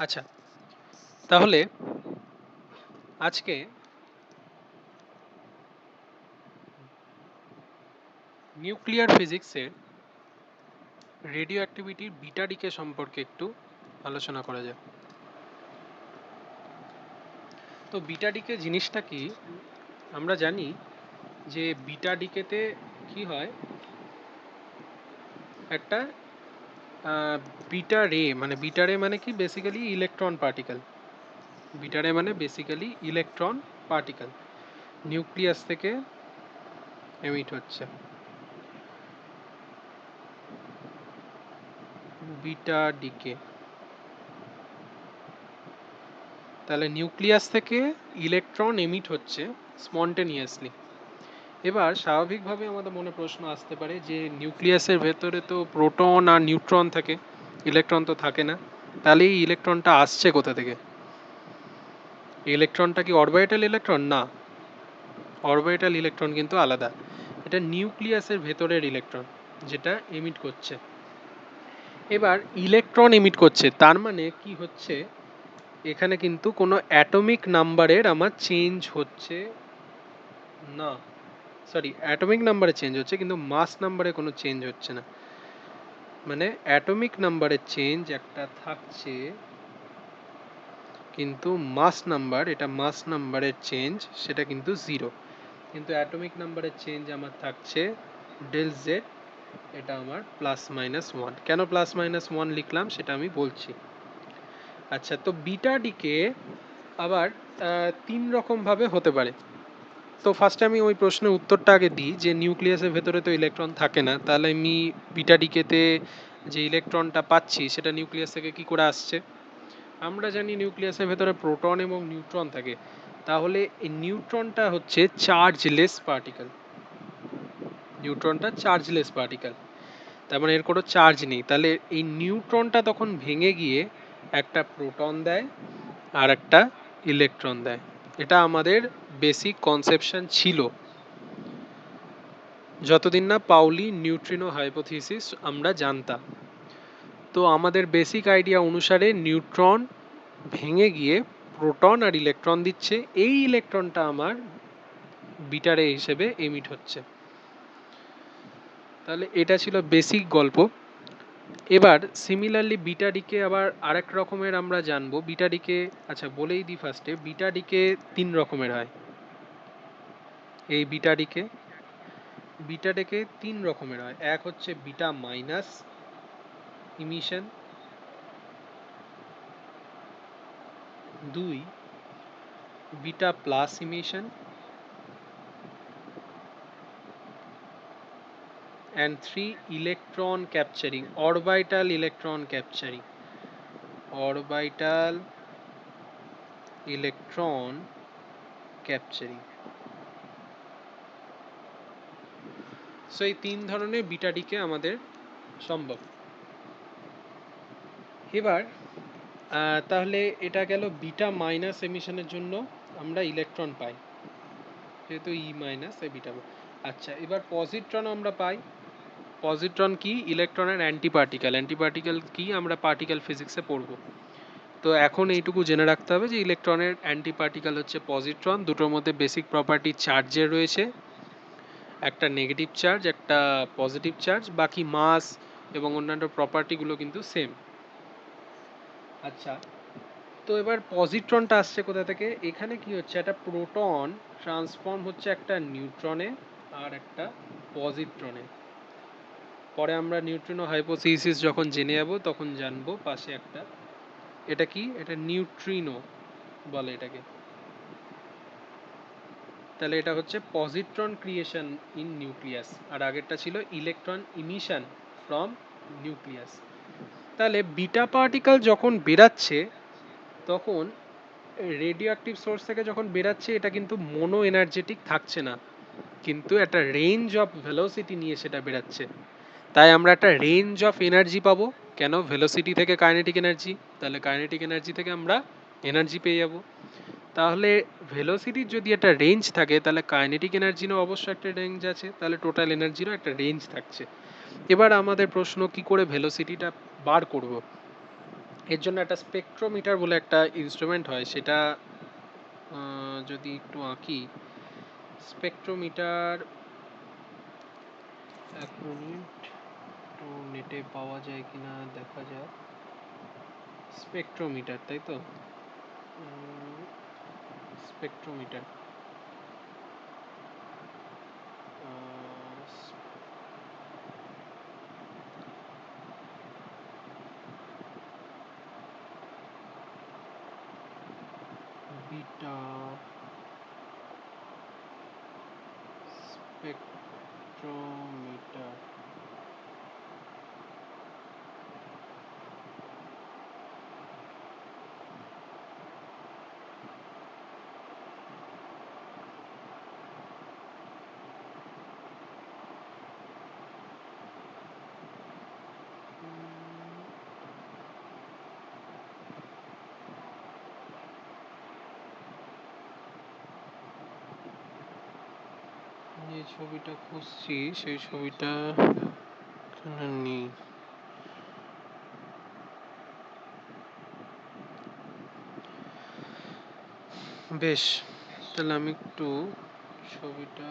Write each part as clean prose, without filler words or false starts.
আচ্ছা, তাহলে আজকে নিউক্লিয়ার ফিজিক্সের রেডিও অ্যাক্টিভিটির বিটা ডিকে সম্পর্কে একটু আলোচনা করা যাক। তো বিটা ডিকে জিনিসটা কি? আমরা জানি যে বিটা ডিকেতে কি হয়, একটা বিটা রে, মানে বিটা রে মানে কি বেসিক্যালি ইলেকট্রন পার্টিকেল। বিটা রে মানে বেসিক্যালি ইলেকট্রন পার্টিকেল নিউক্লিয়াস থেকে এমিট হচ্ছে। বিটা ডিকে, তাহলে নিউক্লিয়াস থেকে ইলেকট্রন এমিট হচ্ছে স্পন্টেনিয়াসলি। এবার স্বাভাবিকভাবে আমাদের মনে প্রশ্ন আসতে পারে যে নিউক্লিয়াসের ভেতরে তো প্রোটন আর নিউট্রন থাকে, ইলেকট্রন তো থাকে না, তাহলে এই ইলেকট্রনটা আসছে কোথা থেকে? ইলেকট্রনটা কি অরবিটাল ইলেকট্রন? না, অরবিটাল ইলেকট্রন কিন্তু আলাদা। এটা নিউক্লিয়াসের ভেতরের ইলেকট্রন যেটা এমিট করছে। এবার ইলেকট্রন এমিট করছে তার মানে কি হচ্ছে, এখানে কিন্তু কোনো অ্যাটমিক নাম্বারের আমার চেঞ্জ হচ্ছে না। সরি, অ্যাটমিক নাম্বারে চেঞ্জ হচ্ছে কিন্তু মাস নাম্বারে কোনো চেঞ্জ হচ্ছে না। মানে অ্যাটমিক নাম্বারের চেঞ্জ একটা থাকছে কিন্তু মাস নাম্বার, এটা মাস নাম্বারের চেঞ্জ সেটা কিন্তু জিরো। কিন্তু অ্যাটমিক নাম্বারের চেঞ্জ আমার থাকছে ডেল জেড, এটা আমার প্লাস মাইনাস ওয়ান। কেন প্লাস মাইনাস ওয়ান লিখলাম সেটা আমি বলছি। আচ্ছা, তো বিটা ডিকে আবার তিন রকমভাবে হতে পারে। তো ফার্স্টে আমি ওই প্রশ্নের উত্তরটা আগে দিই যে নিউক্লিয়াসের ভেতরে তো ইলেকট্রন থাকে না, তাহলে আমি বিটা ডিকেতে যে ইলেকট্রনটা পাচ্ছি সেটা নিউক্লিয়াস থেকে কি করে আসছে? আমরা জানি নিউক্লিয়াসের ভেতরে প্রোটন এবং নিউট্রন থাকে, তাহলে এই নিউট্রনটা হচ্ছে চার্জলেস পার্টিকেল। নিউট্রনটা চার্জলেস পার্টিকেল, তার মানে এর কোনো চার্জ নেই। তাহলে এই নিউট্রনটা তখন ভেঙে গিয়ে একটা প্রোটন দেয় আর একটা ইলেকট্রন দেয়। এটা আমাদের বেসিক কনসেপশন ছিল যতদিন না পাউলি নিউট্রিনো হাইপোথিসিস আমরা জানতাম। তো আমাদের বেসিক আইডিয়া অনুসারে নিউট্রন ভেঙে গিয়ে প্রোটন আর ইলেকট্রন দিচ্ছে, এই ইলেকট্রনটা আমার বিটা রে হিসেবে এমিট হচ্ছে। তাহলে এটা ছিল বেসিক গল্প। এবার সিমিলারলি বিটা ডিকে আবার আরেক রকমের আমরা জানবো। বিটা ডিকে, আচ্ছা বলেই দিই ফার্স্টে, বিটা ডিকে তিন রকমের হয়। এই বিটা ডিকে তিন রকমের হয়। এক হচ্ছে বিটা মাইনাস ইমিশন, দুই beta plus emission, and 3 electron capturing, orbital electron capturing, orbital electron capturing. So এই তিন ধরনের বিটা ডিকে আমাদের সম্ভব। এবার তাহলে এটা গেল বিটা মাইনাস এমিশনের জন্য আমরা ইলেকট্রন পাই, যেহেতু ই মাইনাস এ বিটা। আচ্ছা, এবার পজিট্রন আমরা পাই। পজিট্রন কি? ইলেকট্রনের অ্যান্টি পার্টিকেল। অ্যান্টি পার্টিকেল কি আমরা পার্টিকেল ফিজিক্সে পড়ব। তো এখন এইটুকু জেনে রাখতে হবে যে ইলেকট্রনের অ্যান্টি পার্টিকেল হচ্ছে পজিট্রন। দুটোর মধ্যে বেসিক প্রপার্টি চার্জের রয়েছে, একটা নেগেটিভ চার্জ একটা পজিটিভ চার্জ, বাকি মাস এবং অন্যান্য প্রপার্টিগুলো কিন্তু সেম। আচ্ছা, তো এবার পজিট্রনটা আসছে কোথা থেকে? এখানে কি হচ্ছে, একটা প্রোটন ট্রান্সফর্ম হচ্ছে একটা নিউট্রনে আর একটা পজিট্রনে। পরে আমরা নিউট্রিনো হাইপোথিসিস যখন জেনে যাব তখন জানবো পাশে একটা, এটা কি, এটা নিউট্রিনো বলে এটাকে। তাহলে এটা হচ্ছে পজিট্রন ক্রিয়েশন ইন নিউক্লিয়াস, আর আগেরটা ছিল ইলেকট্রন ইমিশন ফ্রম নিউক্লিয়াস। তাহলে বিটা পার্টিকেল যখন বেরাচ্ছে তখন রেডিও অ্যাক্টিভ সোর্স থেকে যখন বেরাচ্ছে এটা কিন্তু মোনো এনার্জেটিক থাকছে না, কিন্তু একটা রেঞ্জ অফ ভেলোসিটি নিয়ে সেটা বেরাচ্ছে। তাই আমরা একটা রেঞ্জ অফ এনার্জি পাবো। কেন? ভেলোসিটি থেকে কাইনেটিক এনার্জি, তাহলে কাইনেটিক এনার্জি থেকে আমরা এনার্জি পেয়ে যাব। তাহলে ভেলোসিটির যদি একটা রেঞ্জ থাকে তাহলে কাইনেটিক এনার্জিরও অবশ্যই একটা রেঞ্জ আছে, তাহলে টোটাল এনার্জিরও একটা রেঞ্জ থাকছে। এবার আমাদের প্রশ্ন, কি করে ভেলোসিটিটা বার করব? এর জন্য একটা স্পেকট্রোমিটার বলে একটা ইনস্ট্রুমেন্ট হয়, সেটা যদি একটু আঁকি। স্পেকট্রোমিটার, এক মিনিট, একটু নেটে পাওয়া যায় কিনা দেখা যাক। স্পেকট্রোমিটার, তাই তো? Spectrometer, beta spectrometer. যে ছবিটা খুঁজছি সেই ছবিটা এখানে নেই। বেশ, তাহলে আমি একটু ছবিটা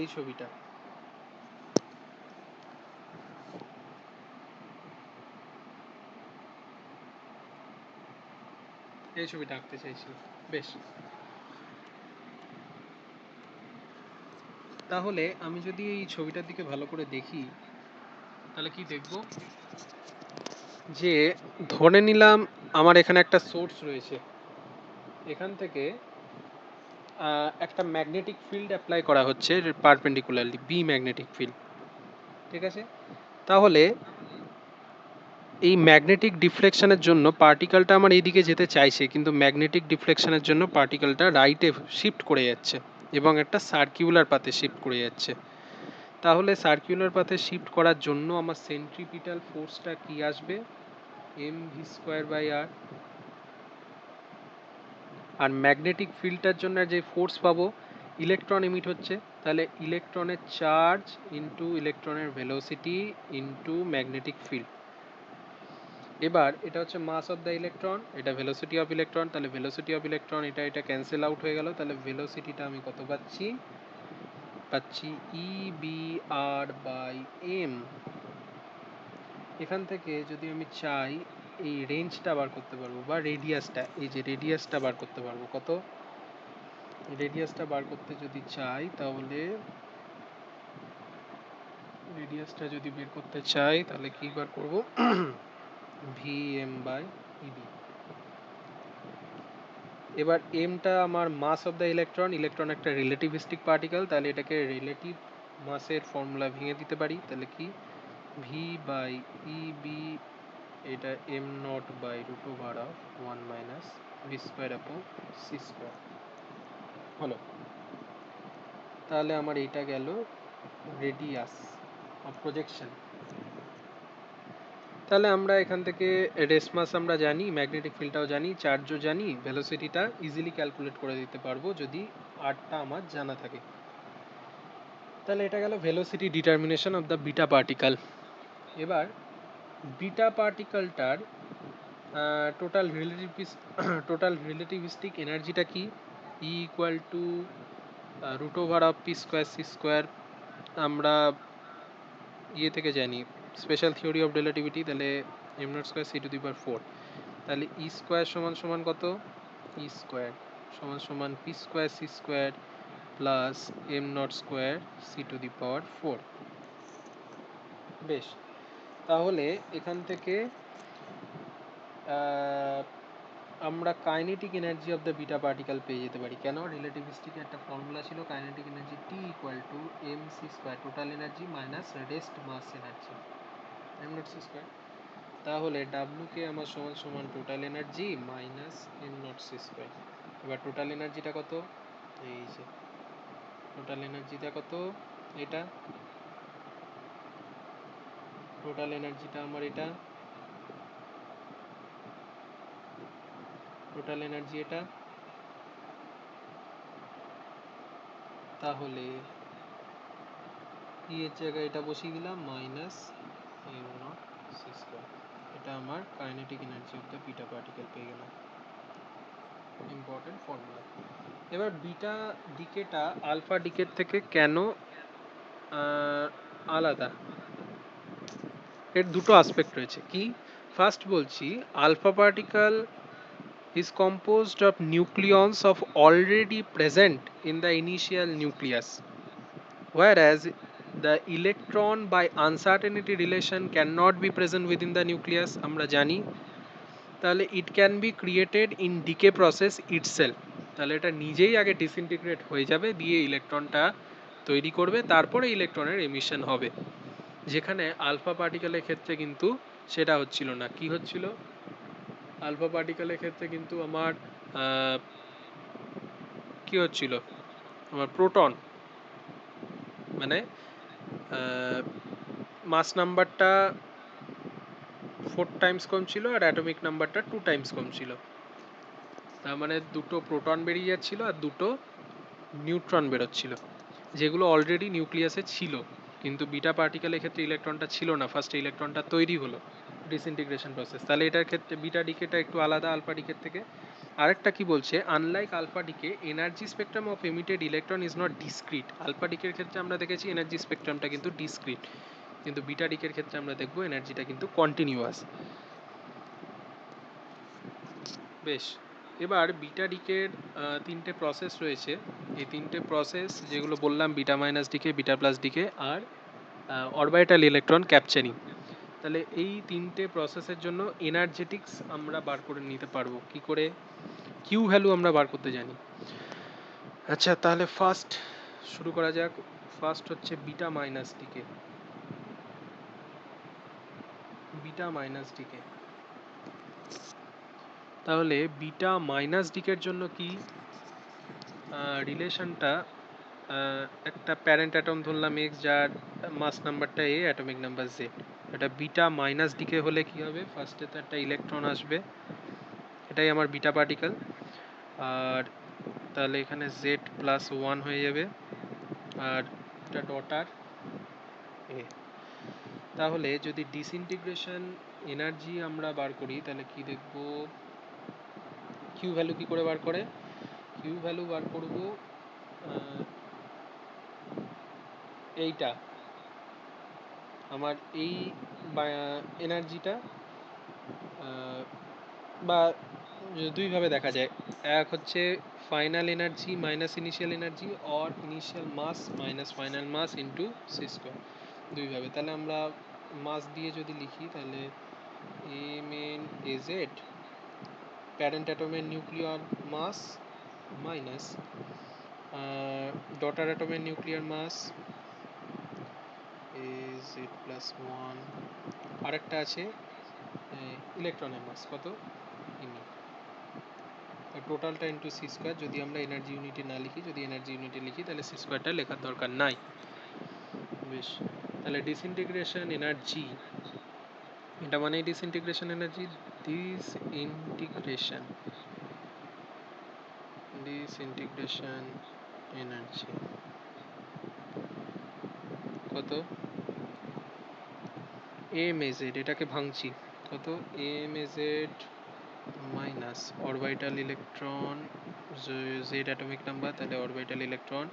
এই ছবিটা, এই ছবিটা আঁকতে চাইছি। বেশ, তাহলে আমি যদি এই ছবিটার দিকে ভালো করে দেখি, তাহলে কি দেখব? যে ধরে নিলাম আমার এখানে একটা সোর্স রয়েছে, এখান থেকে একটা ম্যাগনেটিক ফিল্ড অ্যাপ্লাই করা হচ্ছে পারপেন্ডিকুলারলি, বি ম্যাগনেটিক ফিল্ড, ঠিক আছে? তাহলে এই ম্যাগনেটিক ডিফ্লেকশনের জন্য পার্টিকেলটা আমার এইদিকে যেতে চাইছে, কিন্তু ম্যাগনেটিক ডিফ্লেকশনের জন্য পার্টিকেলটা রাইটে শিফট করে যাচ্ছে এবং একটা সার্কিউলার পাথে শিফট করে যাচ্ছে। তাহলে সার্কিউলার পাথে শিফট করার জন্য আমার সেন্ট্রিপিটাল ফোর্সটা কি আসবে? M V square by R. আর ম্যাগনেটিক ফিল্ডটার জন্য যে ফোর্স পাবো, ইলেকট্রন এমিট হচ্ছে, তাহলে ইলেকট্রনের চার্জ ইন্টু ইলেকট্রনের ভেলোসিটি ইন্টু ম্যাগনেটিক ফিল্ড। এবার এটা হচ্ছে মাস অফ দ্য ইলেকট্রন, এটা ভেলোসিটি অফ ইলেকট্রন, তাহলে ভেলোসিটি অফ ইলেকট্রন এটা এটা ক্যান্সেল আউট হয়ে গেল, তাহলে ভেলোসিটিটা আমি কত পাচ্ছি? পাচ্ছি E B R by M. এখান থেকে যদি আমি চাই এই রেঞ্জটা বার করতে পারবো, বা রেডিয়াসটা, এই যে রেডিয়াসটা বার করতে পারবো। কত? রেডিয়াসটা বার করতে যদি চাই, তাহলে রেডিয়াসটা যদি বের করতে চাই তাহলে কি বার করব? V M by E B. এবার এমটা আমার mass of the electron, electron একটা রিলেটিভিস্টিক পার্টিকেল, তাহলে এটাকে রিলেটিভ মাসের ফর্মুলা ভেঙে দিতে পারি, তাহলে কি? ভি বাই ইবি, এটা M naught by root over of 1 minus V square upon C square হলো। তাহলে আমার এইটা গেল রেডিয়াস অফ প্রজেকশন। তাহলে আমরা এখান থেকে রেস মাস আমরা জানি, ম্যাগনেটিক ফিল্ডটাও জানি, চার্জও জানি, ভেলোসিটিটা ইজিলি ক্যালকুলেট করে দিতে পারবো যদি আরটা আমার জানা থাকে। তাহলে এটা গেল velocity determination of the beta particle. এবার বিটা পার্টিকেলটার টোটাল রিলেটিভিস্টিক এনার্জিটা কি? E equal to root over of P square C square আমরা ইয়ে থেকে জানি স্পেশাল থিওরি অফ রিলেটিভিটি, তাহলে M nought square C to the power 4, তাহলে ই স্কোয়ার সমান সমান কত, ই স্কোয়ার সমান সমান P square C square plus M nought square C to the power 4। বেশ, তাহলে এখান থেকে আমরা kinetic energy of the beta particle পেয়ে যেতে পারি। কেন? রিলেটিভিস্টিক একটা ফর্মুলা ছিল kinetic energy T equal to M C square total energy minus rest mass energy M not C square. তাহলে ডাব্লু কে আমার সমান সমান total energy minus M not C square. এবার টোটাল এনার্জিটা কত, এই যে টোটাল এনার্জিটা কত, এটা টোটাল এনার্জিটা আমার, এটা টোটাল এনার্জি এটা। তাহলে ই এর জায়গায় এটা বসিয়ে দিলাম minus M not C square, এটা আমার kinetic energy of the beta particle পেয়ে গেলাম। Important formula. এবার বিটা ডিকেটা আলফা ডিকের থেকে কেন আলাদা, এর দুটো আসপেক্ট রয়েছে। কি? ফার্স্ট বলছি, alpha particle is composed of nucleons of already present in the initial nucleus, whereas the electron by uncertainty relation cannot be present within the nucleus আমরা জানি। তাহলে it can be created in decay process itself, তাহলে এটা নিজেই আগে ডিসইন্টিগ্রেট হয়ে যাবে, দিয়ে ইলেকট্রনটা তৈরি করবে, তারপরে ইলেকট্রনের এমিশন হবে। যেখানে আলফা পার্টিকেলের ক্ষেত্রে কিন্তু সেটা হচ্ছিল না। কি হচ্ছিল? আলফা পার্টিকেলের ক্ষেত্রে কিন্তু আমার কি হচ্ছিল, আমার প্রোটন মানে মাস নাম্বারটা 4 টাইমস কম ছিল আর অ্যাটমিক নাম্বারটা 2 টাইমস কম ছিল। তার মানে দুটো প্রোটন বেরিয়ে যাচ্ছিল আর দুটো নিউট্রন বেরোচ্ছিল, যেগুলো অলরেডি নিউক্লিয়াসে ছিল। কিন্তু বিটা পার্টিকেলের ক্ষেত্রে ইলেকট্রনটা ছিল না, ফার্স্টে ইলেকট্রনটা তৈরি হলো ডিসইন্টিগ্রেশন প্রসেস। তাহলে এটার ক্ষেত্রে বিটা ডিকেটা একটু আলাদা আলফা ডিকের থেকে। আরেকটা কি বলছে, unlike alpha decay energy spectrum of emitted electron is not discrete. Alpha ডিকের ক্ষেত্রে আমরা দেখেছি এনার্জি স্পেকট্রামটা কিন্তু ডিসক্রিট, কিন্তু বিটা ডিকের ক্ষেত্রে আমরা দেখবো এনার্জিটা কিন্তু কন্টিনিউয়াস। বেশ, এবার বিটা ডিকের তিনটে প্রসেস রয়েছে। এই তিনটে প্রসেস যেগুলো বললাম, beta minus decay, beta plus decay আর অরবিটাল ইলেকট্রন ক্যাপচারিং। তাহলে এই তিনটে প্রসেসের জন্য এনার্জেটিক্স আমরা বার করে নিতে পারবো কি করে? কিউ ভ্যালু আমরা বার করতে জানি। আচ্ছা, তাহলে ফার্স্ট শুরু করা যাক। ফার্স্ট হচ্ছে beta minus decay, beta minus decay. তাহলে বিটা মাইনাস ডিকের জন্য কি রিলেশনটা, একটা প্যারেন্ট অ্যাটম ধরলাম এক্স, যার মাস নাম্বারটা এ, অ্যাটমিক নাম্বার জেড। এটা বিটা মাইনাস ডিকে হলে কি হবে? ফার্স্টে তো একটা ইলেকট্রন আসবে, এটাই আমার বিটা পার্টিকেল, আর তাহলে এখানে জেড প্লাস 1 হয়ে যাবে, আর এটা ডটার এ। তাহলে যদি ডিসইন্টিগ্রেশন এনার্জি আমরা বার করি তাহলে কি দেখব? কিউ ভ্যালু কি করে বার করে? কিউ ভ্যালু বার করব এইটা, আমার এই এনার্জিটা, বা দুইভাবে দেখা যায়। এক হচ্ছে final energy minus initial energy, or initial mass minus final mass into C square, দুইভাবে। তাহলে আমরা মাস দিয়ে যদি লিখি তাহলে M N A Z parent অ্যাটমের নিউক্লিয়ার মাস মাইনাস ডটার অ্যাটমের nuclear mass A Z plus 1, আরেকটা আছে ইলেকট্রনের মাস কত, ইনি, টোটালটা ইন্টু সি স্কোয়ার। যদি আমরা এনার্জি ইউনিটে না লিখি, যদি এনার্জি ইউনিটে লিখি তাহলে সি স্কোয়ারটা লেখার দরকার নাই। বেশ, তাহলে ডিসইন্টিগ্রেশন এনার্জি, এটা মানে disintegration energy, disintegration disintegration energy কত, এম এ জেড, এটাকে ভাঙছি, কত M A Z minus orbital electron Z atomic number, তাহলে অরবিটাল ইলেকট্রন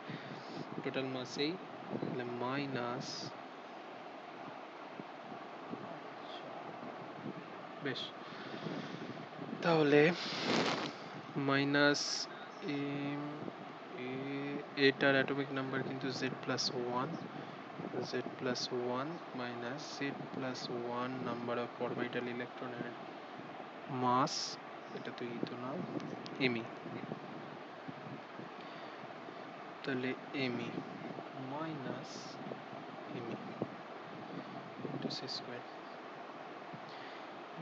টোটাল মাসেই, তাহলে মাইনাস, বেশ, তাহলে মাইনাস এম এটার অ্যাটমিক নাম্বার কিন্তু Z plus one, minus Z plus one number of orbital ইলেকট্রনের মাস, এটা তো তো না, এমই, তাহলে ME minus ME into C square.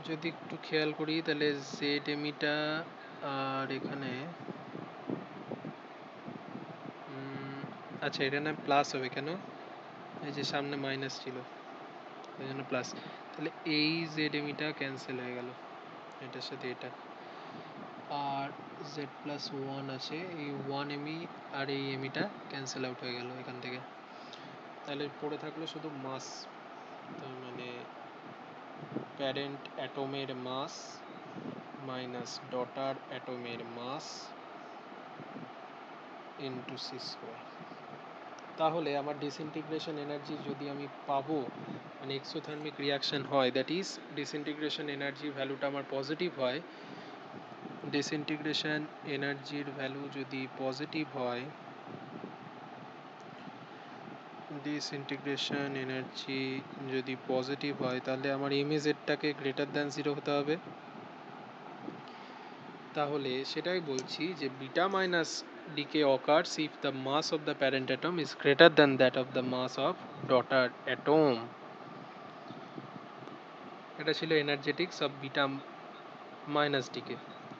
যদি একটু খেয়াল করি তাহলে জেড এমিটা, আর এখানে আচ্ছা এটা না প্লাস হবে কেন, এই যে সামনে মাইনাস ছিল এই জন্য প্লাস, তাহলে এই জেড এমিটা ক্যান্সেল হয়ে গেল এটার সাথে এটা, আর জেড প্লাস ওয়ান আছে, এই ওয়ান এমই আর এই এমিটা ক্যান্সেল আউট হয়ে গেল এখান থেকে, তাহলে পড়ে থাকলো শুধু মাস, তার মানে প্যারেন্ট অ্যাটমের মাস মাইনাস ডটার অ্যাটমের মাস ইন্টু সি স্কোয়ার। তাহলে আমার ডিসইন্টিগ্রেশন এনার্জি যদি আমি পাবো, মানে এক্সোথার্মিক রিয়াকশন হয়, দ্যাট ইজ ডিসইন্টিগ্রেশন এনার্জির ভ্যালুটা আমার পজিটিভ হয়, ডিসইন্টিগ্রেশন এনার্জির ভ্যালু যদি পজিটিভ হয়, ডিসইন্টিগ্রেশন এনার্জি যদি পজিটিভ হয়, তাহলে আমার এমএজেডটাকে গ্রেটার দ্যান জিরো হতে হবে। তাহলে সেটাই বলছি যে beta minus decay occurs if the mass of the parent atom is greater than that of the mass of daughter atom. এটা ছিল energetics of beta minus decay.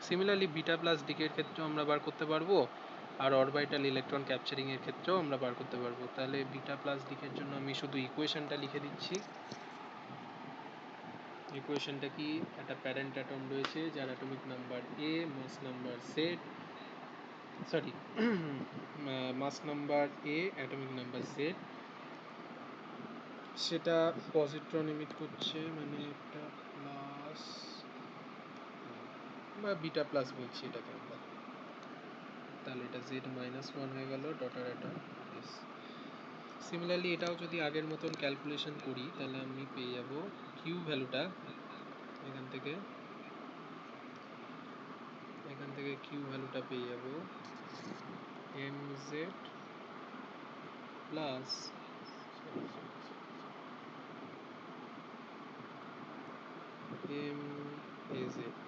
Similarly beta plus decay এর ক্ষেত্রেও আমরা বার করতে পারবো, আর অরবিটাল ইলেকট্রন ক্যাপচারিং এর ক্ষেত্রেও আমরা বার করতে পারবো। তাহলে বিটা প্লাস ডিকের জন্য আমি শুধু ইকুয়েশনটা লিখে দিচ্ছি। ইকুয়েশনটা কি, একটা প্যারেন্ট অ্যাটম রয়েছে যার atomic number A, mass number Z, sorry mass number A, atomic number Z, সেটা পজিট্রন এমিট করছে, মানে একটা প্লাস বা বিটা প্লাস বলছি এটাকে আমরা, তাহলে এটা জেড মাইনাস ওয়ান হয়ে গেল ডটার অ্যাটম। সিমিলারলি এটাও যদি আগের মতন ক্যালকুলেশন করি তাহলে আমি পেয়ে যাব কিউ ভ্যালুটা, এখান থেকে কিউ ভ্যালুটা পেয়ে যাব M Z plus M A Z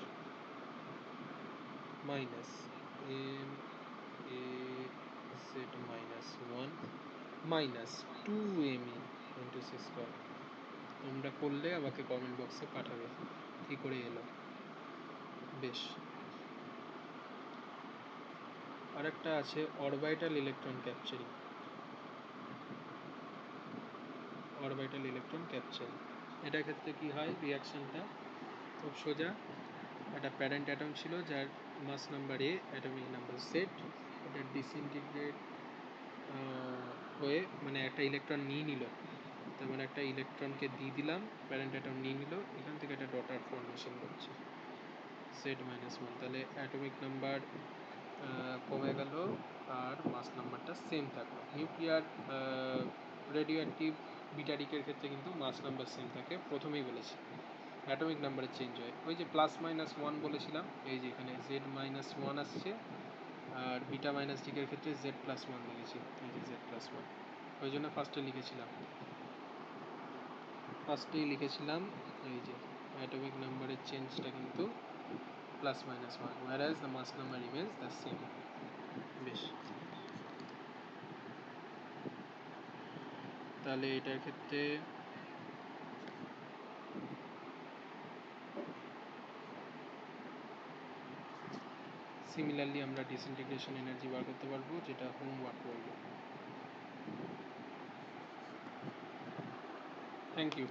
minus M A Z minus one minus two M E into C square. তোমরা করলে আমাকে কমেন্ট বক্সে পাঠাবে কী করে এলো। বেশ, আর একটা আছে orbital electron capturing, orbital electron capture, এটার ক্ষেত্রে কি হয়, রিয়াকশনটা খুব সোজা। একটা প্যারেন্ট অ্যাটম ছিল যার mass number A, atomic number Z, এটা ডিসইন্টিগ্রেট হয়ে, মানে একটা ইলেকট্রন নিয়ে নিল, তার মানে একটা ইলেকট্রনকে দিয়ে দিলাম, প্যারেন্ট অ্যাটম নিয়ে নিল, এখান থেকে একটা ডটার ফর্মেশন করছে জেড মাইনাস ওয়ান, তাহলে অ্যাটমিক নাম্বার কমে গেল আর মাস নাম্বারটা সেম থাকলো। নিউক্লিয়ার রেডিও অ্যাক্টিভ বিটারিকের ক্ষেত্রে কিন্তু মাস নাম্বার সেম থাকে, প্রথমেই বলেছি, অ্যাটমিক নাম্বারে চেঞ্জ হয়। ওই যে প্লাস মাইনাস ওয়ান বলেছিলাম, এই যে এখানে জেড মাইনাস ওয়ান আসছে, আর বিটা মাইনাস ডিকের ক্ষেত্রে জেড প্লাস ওয়ান লিখেছি, এই যে জেড প্লাস ওয়ান, ওই জন্য ফার্স্টেই লিখেছিলাম এই যে অ্যাটমিক নাম্বারের চেঞ্জটা কিন্তু plus minus one, whereas the mass number remains the same. বেশ, তাহলে এটার ক্ষেত্রে সিমিলারলি আমরা ডিসইন্টিগ্রেশন এনার্জি বার করতে পারবো, যেটা হোমওয়ার্ক বলবো। Thank you.